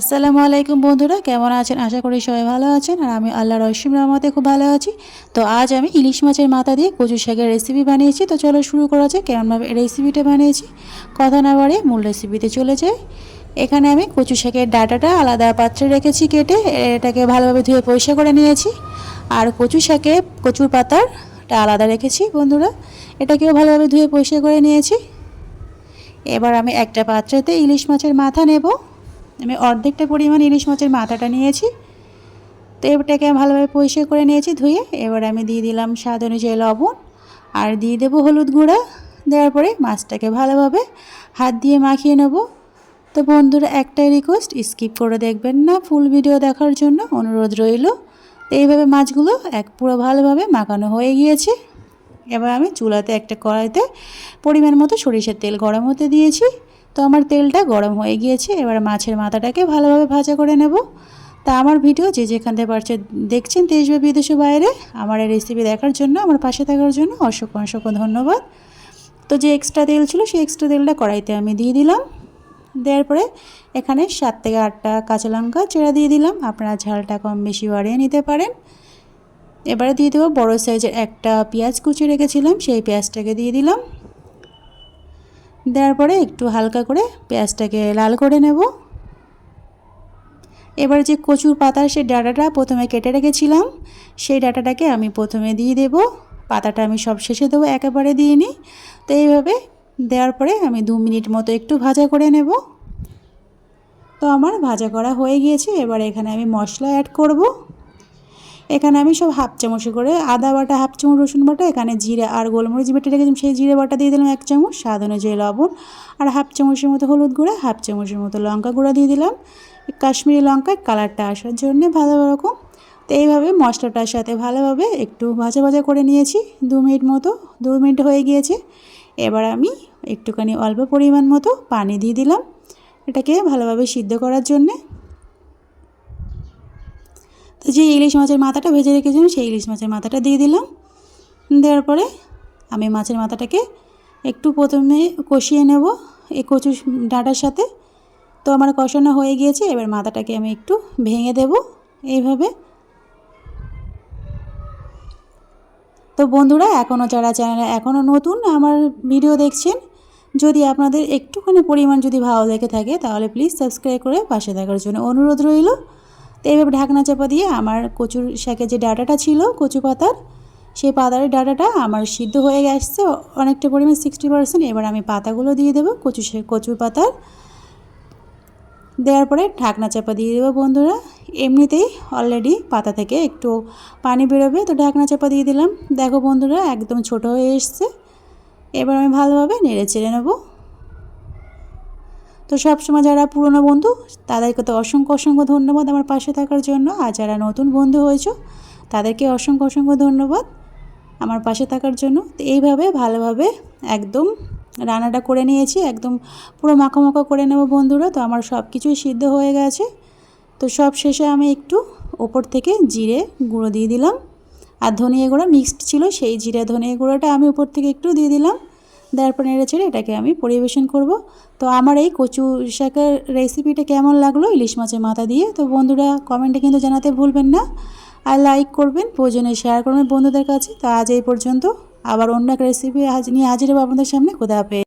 আসসালামু আলাইকুম বন্ধুরা, কেমন আছেন? আশা করি সবাই ভালো আছেন আর আমি আল্লাহর অসীম রহমতে খুব ভালো আছি। তো আজ আমি ইলিশ মাছের মাথা দিয়ে কচু শাকের রেসিপি বানিয়েছি। তো চলো শুরু করা যাক কেমনভাবে রেসিপিটা বানিয়েছি। কথা না বাড়িয়ে মূল রেসিপিতে চলে যাই। এখানে আমি কচু শাকের ডাঁটাটা আলাদা পাত্রে রেখেছি কেটে, এটাকে ভালোভাবে ধুয়ে পরিষ্কার করে নিয়েছি। আর কচুর পাতাটা আলাদা রেখেছি বন্ধুরা, এটাকেও ভালোভাবে ধুয়ে পরিষ্কার করে নিয়েছি। এবার আমি একটা পাত্রেতে ইলিশ মাছের মাথা নেব। আমি অর্ধেকটা পরিমাণ ইলিশ মাছের মাথাটা নিয়েছি। তো এটাকে ভালোভাবে পরিষ্কার করে নিয়েছি ধুয়ে। এবার আমি দিয়ে দিলাম স্বাদ অনুযায়ী লবণ আর দিয়ে দেবো হলুদ গুঁড়া। দেওয়ার পরে মাছটাকে ভালোভাবে হাত দিয়ে মাখিয়ে নেব। তো বন্ধুরা, একটাই রিকোয়েস্ট, স্কিপ করে দেখবেন না, ফুল ভিডিও দেখার জন্য অনুরোধ রইল। তো এইভাবে মাছগুলো পুরো ভালোভাবে মাখানো হয়ে গিয়েছে। এবার আমি চুলাতে একটা কড়াইতে পরিমাণ মতো সরিষার তেল গরম হতে দিয়েছি। তো আমার তেলটা গরম হয়ে গিয়েছে। এবার মাছের মাথাটাকে ভালোভাবে ভাজা করে নেব। তা আমার ভিডিও যে যেখান থেকে পারছে দেখছেন, দেশ বা বিদেশের বাইরে, আমার এই রেসিপি দেখার জন্য, আমার পাশে থাকার জন্য অসংখ্য অসংখ্য ধন্যবাদ। তো যে এক্সট্রা তেল ছিল সেই এক্সট্রা তেলটা কড়াইতে আমি দিয়ে দিলাম। দেওয়ার পরে এখানে 7 থেকে 8টা কাঁচা লঙ্কা চেরা দিয়ে দিলাম। আপনারা ঝালটা কম বেশি বাড়িয়ে নিতে পারেন। এবারে দিয়ে দেবো বড়ো সাইজের একটা পেঁয়াজ কুচি রেখেছিলাম, সেই পেঁয়াজটাকে দিয়ে দিলাম। দেওয়ার পরে একটু হালকা করে পেঁয়াজটাকে লাল করে নেব। এবার যে কচুর পাতার সেই ডাঁটাটা প্রথমে কেটে রেখেছিলাম, সেই ডাঁটাটাকে আমি প্রথমে দিয়ে দেব। পাতাটা আমি সব শেষে দেবো, একেবারে দিয়ে নিই। তো এইভাবে দেওয়ার পরে আমি 2 মিনিট মতো একটু ভাজা করে নেব। তো আমার ভাজা করা হয়ে গিয়েছে। এবার এখানে আমি মশলা অ্যাড করব। এখানে আমি সব হাফ চামচ করে আদা বাটা, হাফ চামচ রসুন বাটা, এখানে জিরা আর গোলমরিচ বেটে রেখেছিলাম সেই জিরে বাটা দিয়ে দিলাম 1 চামচ, স্বাদ অনুযায়ী লবণ আর হাফ চামচের মতো হলুদ গুঁড়া, হাফ চামচের মতো লঙ্কা গুঁড়া দিয়ে দিলাম, কাশ্মীরি লঙ্কার কালারটা আসার জন্য ভালো রকম। তো এইভাবে মশলাটার সাথে ভালোভাবে একটু ভাজা ভাজা করে নিয়েছি 2 মিনিট মতো। 2 মিনিট হয়ে গিয়েছে। এবার আমি একটুখানি অল্প পরিমাণ মতো পানি দিয়ে দিলাম এটাকে ভালোভাবে সিদ্ধ করার জন্যে। তো যে ইলিশ মাছের মাথাটা ভেজে রেখেছিলাম সেই ইলিশ মাছের মাথাটা দিয়ে দিলাম। দেওয়ার পরে আমি মাছের মাথাটাকে একটু প্রথমে কষিয়ে নেব এই কচু ডাঁটার সাথে। তো আমার কষানো হয়ে গিয়েছে। এবার মাথাটাকে আমি একটু ভেঙে দেব এইভাবে। তো বন্ধুরা, যারা চ্যানেলে এখনও নতুন আমার ভিডিও দেখছেন, যদি আপনাদের একটুখানি পরিমাণ যদি ভালো লেগে থাকে তাহলে প্লিজ সাবস্ক্রাইব করে পাশে থাকার জন্য অনুরোধ রইল। তো এইভাবে ঢাকনা চাপা দিয়ে আমার কচুর শাকের যে ডাঁটাটা ছিল কচু পাতার, সেই পাতার ডাঁটাটা আমার সিদ্ধ হয়ে গেছে অনেকটা পরিমাণ, 60%। এবার আমি পাতাগুলো দিয়ে দেবো কচুর পাতার। দেওয়ার পরে ঢাকনা চাপা দিয়ে দেবো বন্ধুরা। এমনিতেই অলরেডি পাতা থেকে একটু পানি বেরোবে, তো ঢাকনা চাপা দিয়ে দিলাম। দেখো বন্ধুরা, একদম ছোট হয়ে এসছে। এবার আমি ভালোভাবে নেড়ে চেড়ে নেব। তো সবসময় যারা পুরনো বন্ধু তাদেরকে তো অসংখ্য অসংখ্য ধন্যবাদ আমার পাশে থাকার জন্য। আর যারা নতুন বন্ধু হয়েছো তাদেরকে অসংখ্য অসংখ্য ধন্যবাদ আমার পাশে থাকার জন্য। তো এইভাবে ভালোভাবে একদম রান্নাটা করে নিয়েছি, একদম পুরো মাখা মাখা করে নেব বন্ধুরা। তো আমার সব কিছুই সিদ্ধ হয়ে গেছে। তো সব শেষে আমি একটু ওপর থেকে জিরে গুঁড়ো দিয়ে দিলাম, আর ধনিয়া গুঁড়ো মিক্সড ছিল সেই জিরে ধনিয়া গুঁড়োটা আমি উপর থেকে একটু দিয়ে দিলাম। দেওয়ার পর নেড়ে ছেড়ে এটাকে আমি পরিবেশন করব। তো আমার এই কচু শাকের রেসিপিটা কেমন লাগলো ইলিশ মাছের মাথা দিয়ে, তো বন্ধুরা কমেন্টে কিন্তু জানাতে ভুলবেন না। আর লাইক করবেন, প্রয়োজনে শেয়ার করবেন বন্ধুদের কাছে। তো আজ এই পর্যন্ত, আবার অন্য এক রেসিপি নিয়ে হাজির হবো আপনাদের সামনে। খোদা হাফেজ।